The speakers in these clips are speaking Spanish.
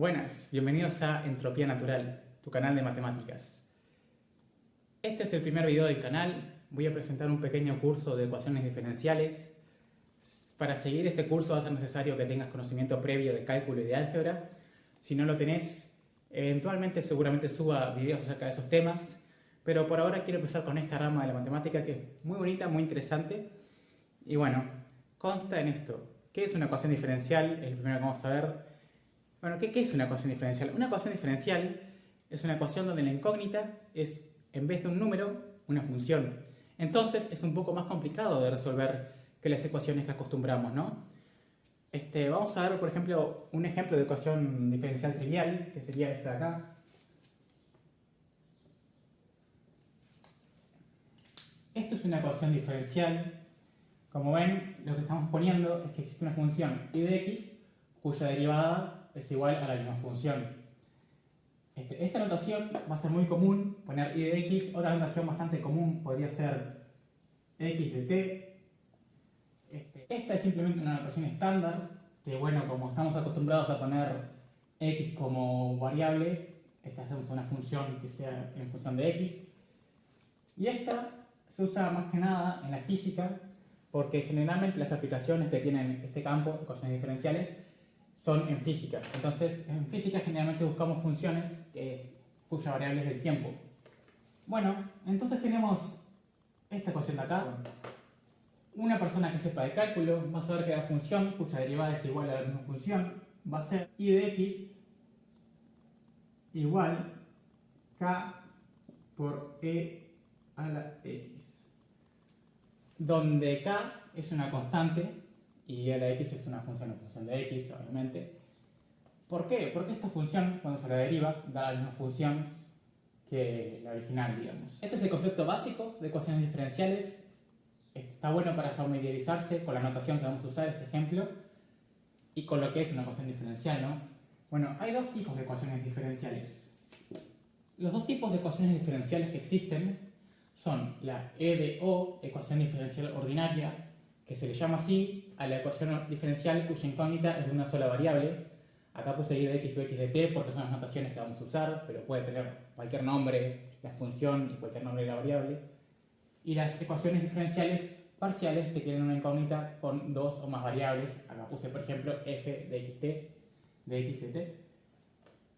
Buenas, bienvenidos a Entropía Natural, tu canal de matemáticas. Este es el primer video del canal. Voy a presentar un pequeño curso de ecuaciones diferenciales. Para seguir este curso va a ser necesario que tengas conocimiento previo de cálculo y de álgebra. Si no lo tenés, eventualmente seguramente suba videos acerca de esos temas. Pero por ahora quiero empezar con esta rama de la matemática que es muy bonita, muy interesante. Y bueno, consta en esto. ¿Qué es una ecuación diferencial? Es lo primero que vamos a ver. Bueno, ¿qué es una ecuación diferencial? Una ecuación diferencial es una ecuación donde la incógnita es, en vez de un número, una función. Entonces es un poco más complicado de resolver que las ecuaciones que acostumbramos, ¿no? Vamos a ver, por ejemplo, un ejemplo de ecuación diferencial trivial, que sería esta de acá. Esto es una ecuación diferencial. Como ven, lo que estamos poniendo es que existe una función y de x cuya derivada es igual a la misma función. Esta notación va a ser muy común, poner y de x. Otra notación bastante común podría ser x de t. Esta es simplemente una notación estándar, que bueno, como estamos acostumbrados a poner x como variable, esta hacemos una función que sea en función de x. Y esta se usa más que nada en la física, porque generalmente las aplicaciones que tienen este campo, ecuaciones diferenciales, son en física. Entonces, en física generalmente buscamos funciones cuya variable es el tiempo. Bueno, entonces tenemos esta ecuación de acá. Una persona que sepa de cálculo va a saber que la función cuya derivada es igual a la misma función va a ser y de x igual k por e a la x, donde k es una constante y a la x es una función de x, obviamente. ¿Por qué? Porque esta función, cuando se la deriva, da la misma función que la original, digamos. Este es el concepto básico de ecuaciones diferenciales. Está bueno para familiarizarse con la notación que vamos a usar en este ejemplo y con lo que es una ecuación diferencial, ¿no? Bueno, hay dos tipos de ecuaciones diferenciales. Los dos tipos de ecuaciones diferenciales que existen son la E de O, ecuación diferencial ordinaria, que se le llama así a la ecuación diferencial cuya incógnita es de una sola variable. Acá puse y de x o x de t porque son las notaciones que vamos a usar, pero puede tener cualquier nombre, la función y cualquier nombre de la variable. Y las ecuaciones diferenciales parciales que tienen una incógnita con dos o más variables. Acá puse, por ejemplo, f de xt, de x de t.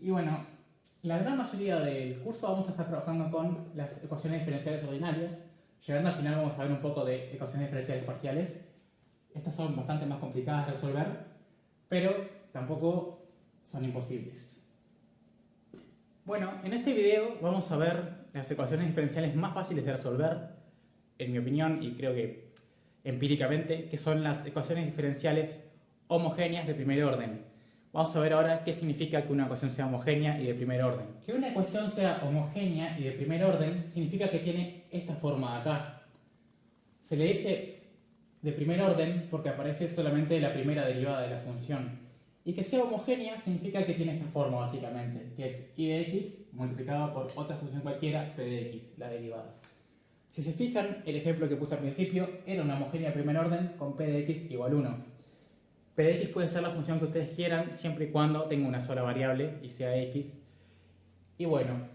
Y bueno, la gran mayoría del curso vamos a estar trabajando con las ecuaciones diferenciales ordinarias. Llegando al final vamos a ver un poco de ecuaciones diferenciales parciales. Estas son bastante más complicadas de resolver, pero tampoco son imposibles. Bueno, en este video vamos a ver las ecuaciones diferenciales más fáciles de resolver, en mi opinión, y creo que empíricamente, que son las ecuaciones diferenciales homogéneas de primer orden. Vamos a ver ahora qué significa que una ecuación sea homogénea y de primer orden. Que una ecuación sea homogénea y de primer orden significa que tiene esta forma de acá. Se le dice de primer orden porque aparece solamente la primera derivada de la función. Y que sea homogénea significa que tiene esta forma básicamente, que es y de x multiplicado por otra función cualquiera, p de x, la derivada. Si se fijan, el ejemplo que puse al principio era una homogénea de primer orden con p de x igual 1. P de x puede ser la función que ustedes quieran siempre y cuando tenga una sola variable y sea x. Y bueno,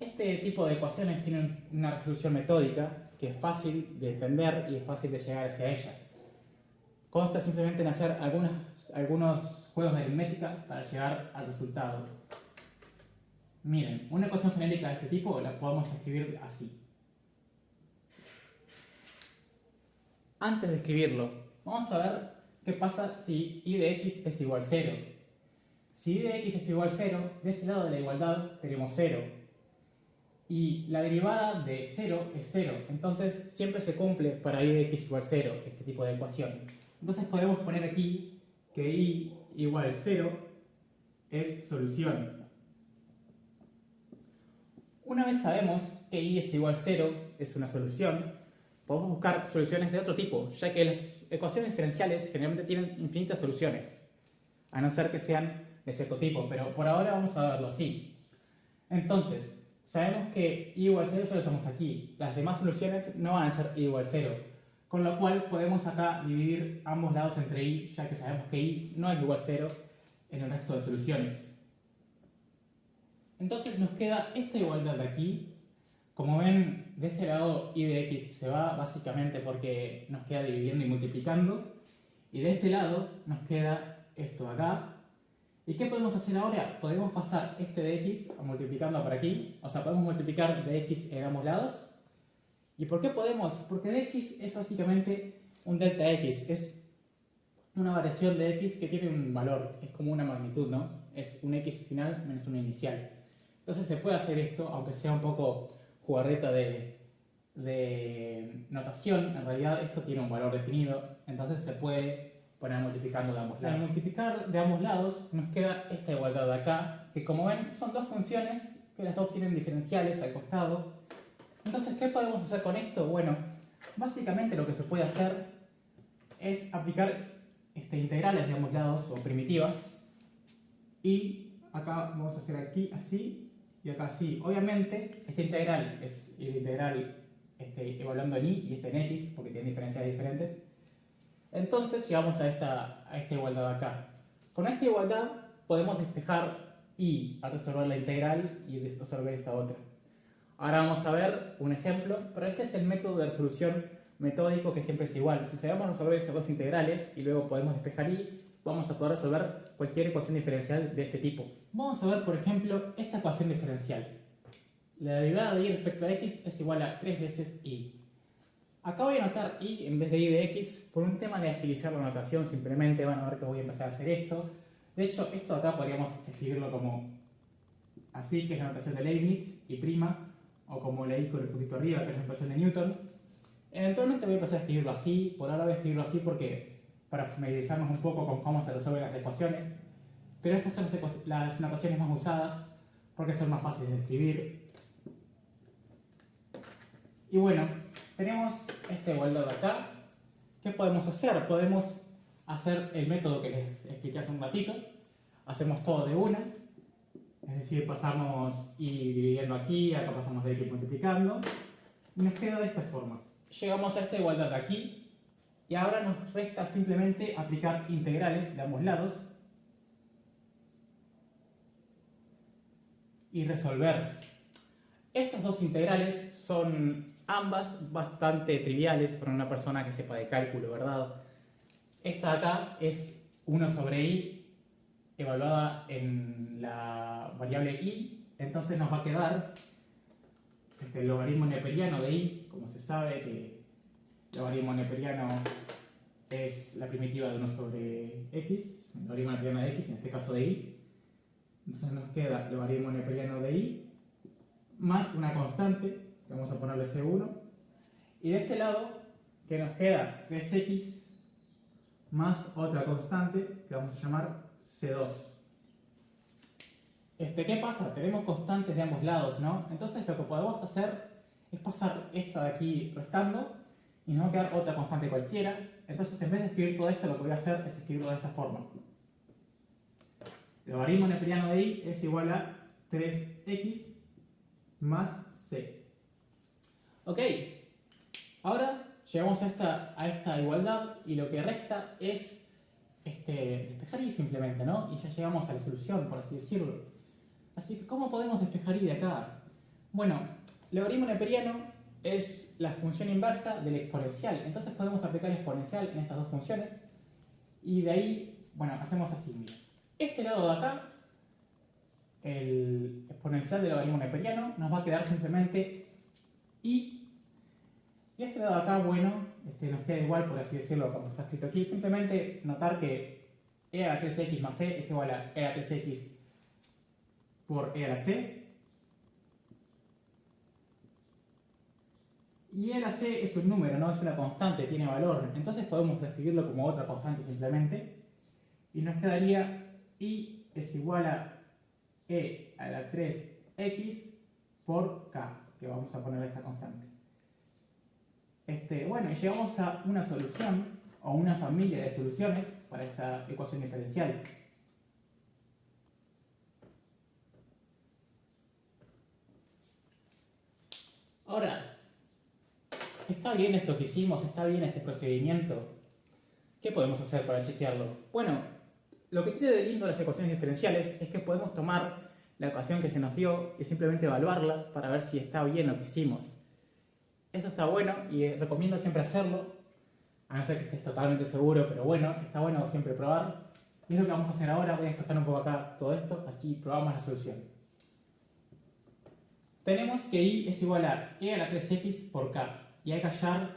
este tipo de ecuaciones tienen una resolución metódica que es fácil de entender y es fácil de llegar hacia ella. Consta simplemente en hacer algunos juegos de aritmética para llegar al resultado. Miren, una ecuación genérica de este tipo la podemos escribir así. Antes de escribirlo, vamos a ver qué pasa si y de x es igual a 0. Si y de x es igual a 0, de este lado de la igualdad tenemos 0. Y la derivada de 0 es 0. Entonces siempre se cumple para y de x igual a 0, este tipo de ecuación. Entonces podemos poner aquí que y igual a 0 es solución. Una vez sabemos que y es igual a 0 es una solución, podemos buscar soluciones de otro tipo, ya que las ecuaciones diferenciales generalmente tienen infinitas soluciones, a no ser que sean de cierto tipo, pero por ahora vamos a verlo así. Entonces, sabemos que y igual a 0 ya lo usamos aquí, las demás soluciones no van a ser y igual a 0, con lo cual podemos acá dividir ambos lados entre y, ya que sabemos que y no es igual a 0 en el resto de soluciones. Entonces nos queda esta igualdad de aquí. Como ven, de este lado y de x se va básicamente porque nos queda dividiendo y multiplicando. Y de este lado nos queda esto de acá. ¿Y qué podemos hacer ahora? Podemos pasar este de x multiplicando por aquí. O sea, podemos multiplicar de x en ambos lados. ¿Y por qué podemos? Porque de x es básicamente un delta x. Es una variación de x que tiene un valor. Es como una magnitud, ¿no? Es un x final menos un inicial. Entonces se puede hacer esto, aunque sea un poco jugarreta de notación. En realidad esto tiene un valor definido. Entonces se puede poner multiplicando de ambos lados. Al multiplicar de ambos lados nos queda esta igualdad de acá, que como ven son dos funciones que las dos tienen diferenciales al costado. Entonces, ¿qué podemos hacer con esto? Bueno, básicamente lo que se puede hacer es aplicar integrales de ambos lados o primitivas. Y acá vamos a hacer aquí así y acá así. Obviamente, este integral es el integral evaluando en y y en x, porque tienen diferenciales diferentes. Entonces llegamos a esta igualdad de acá. Con esta igualdad podemos despejar y al resolver la integral y resolver esta otra. Ahora vamos a ver un ejemplo, pero este es el método de resolución metódico que siempre es igual. Si sabemos resolver estas dos integrales y luego podemos despejar y, vamos a poder resolver cualquier ecuación diferencial de este tipo. Vamos a ver, por ejemplo, esta ecuación diferencial. La derivada de y respecto a x es igual a 3 veces y. Acá voy a anotar y en vez de y de x por un tema de agilizar la notación. Simplemente van a ver que voy a empezar a hacer esto. De hecho, esto de acá podríamos escribirlo como así, que es la notación de Leibniz y prima, o como leí con el puntito arriba, que es la notación de Newton. Eventualmente voy a empezar a escribirlo así. Por ahora voy a escribirlo así porque para familiarizarnos un poco con cómo se resuelven las ecuaciones. Pero estas son las notaciones más usadas porque son más fáciles de escribir. Y bueno, tenemos esta igualdad de acá. ¿Qué podemos hacer? Podemos hacer el método que les expliqué hace un ratito. Hacemos todo de una. Es decir, pasamos y dividiendo aquí, acá pasamos de x multiplicando. Y nos queda de esta forma. Llegamos a esta igualdad de aquí. Y ahora nos resta simplemente aplicar integrales de ambos lados. Y resolver. Estas dos integrales son ambas bastante triviales para una persona que sepa de cálculo, ¿verdad? Esta de acá es 1 sobre i evaluada en la variable i, entonces nos va a quedar el logaritmo neperiano de i, como se sabe que el logaritmo neperiano es la primitiva de 1 sobre x, el logaritmo neperiano de x, en este caso de i. Entonces nos queda el logaritmo neperiano de i más una constante, que vamos a ponerle C1, y de este lado que nos queda 3x más otra constante que vamos a llamar C2. ¿Qué pasa? Tenemos constantes de ambos lados, ¿no? Entonces lo que podemos hacer es pasar esta de aquí restando y nos va a quedar otra constante cualquiera. Entonces en vez de escribir todo esto, lo que voy a hacer es escribirlo de esta forma. El logaritmo neperiano de i es igual a 3x más c. Ok, ahora llegamos a esta igualdad y lo que resta es despejar y simplemente, ¿no? Y ya llegamos a la solución, por así decirlo. Así que, ¿cómo podemos despejar y de acá? Bueno, el logaritmo neperiano es la función inversa del exponencial. Entonces podemos aplicar exponencial en estas dos funciones. Y de ahí, bueno, hacemos así, mira. Este lado de acá, el exponencial del logaritmo neperiano, nos va a quedar simplemente y este lado de acá, bueno, nos queda igual, por así decirlo, como está escrito aquí. Simplemente notar que e a la 3x más c es igual a e a la 3x por e a la c. Y e a la c es un número, no es una constante, tiene valor. Entonces podemos describirlo como otra constante simplemente. Y nos quedaría y es igual a e a la 3x por k, que vamos a poner esta constante. Bueno, y llegamos a una solución o una familia de soluciones para esta ecuación diferencial. Ahora, ¿está bien esto que hicimos? ¿Está bien este procedimiento? ¿Qué podemos hacer para chequearlo? Bueno, lo que tiene de lindo las ecuaciones diferenciales es que podemos tomar la ecuación que se nos dio y simplemente evaluarla para ver si está bien lo que hicimos. Esto está bueno y recomiendo siempre hacerlo, a no ser que estés totalmente seguro, pero bueno, está bueno siempre probar. Y es lo que vamos a hacer ahora. Voy a despejar un poco acá todo esto, así probamos la solución. Tenemos que y es igual a e a la 3x por k. Y hay que hallar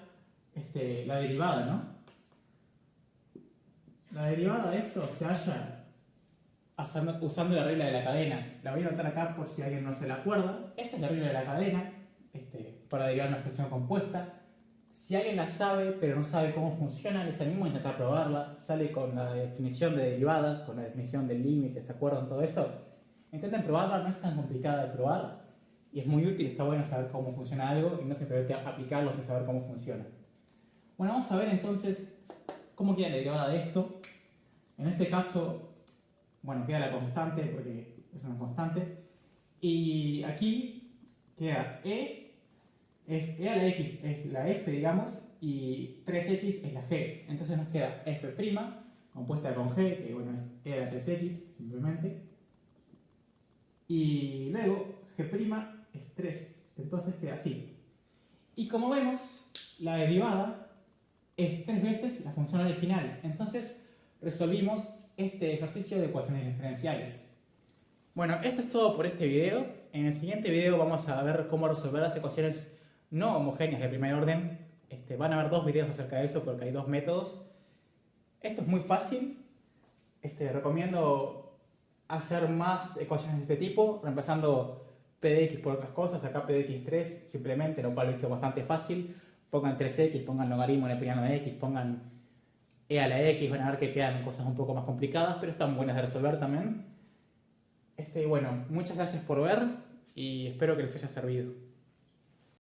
la derivada, ¿no? La derivada de esto se halla usando la regla de la cadena. La voy a anotar acá por si alguien no se la acuerda. Esta es la regla de la cadena para derivar una expresión compuesta. Si alguien la sabe pero no sabe cómo funciona, les animo a intentar probarla. Sale con la definición de derivada, con la definición del límite, ¿se acuerdan todo eso? Intenten probarla, no es tan complicada de probar. Y es muy útil, está bueno saber cómo funciona algo y no simplemente aplicarlo sin saber cómo funciona. Bueno, vamos a ver entonces cómo queda la derivada de esto. En este caso, bueno, queda la constante porque es una constante. Y aquí queda es e a la x es la f, digamos, y 3x es la g. Entonces nos queda f' compuesta con g, que bueno, es e a la 3x simplemente. Y luego g' es 3, entonces queda así. Y como vemos, la derivada es 3 veces la función original. Entonces resolvimos este ejercicio de ecuaciones diferenciales. Bueno, esto es todo por este video. En el siguiente video vamos a ver cómo resolver las ecuaciones no homogéneas de primer orden. Van a haber 2 videos acerca de eso porque hay 2 métodos. Esto es muy fácil. Recomiendo hacer más ecuaciones de este tipo, reemplazando p de x por otras cosas. Acá p de x3 simplemente, lo cual lo hizo bastante fácil. Pongan 3x, pongan logaritmo neperiano de x, pongan e a la x, van a ver que quedan cosas un poco más complicadas, pero están buenas de resolver también. Bueno, muchas gracias por ver y espero que les haya servido.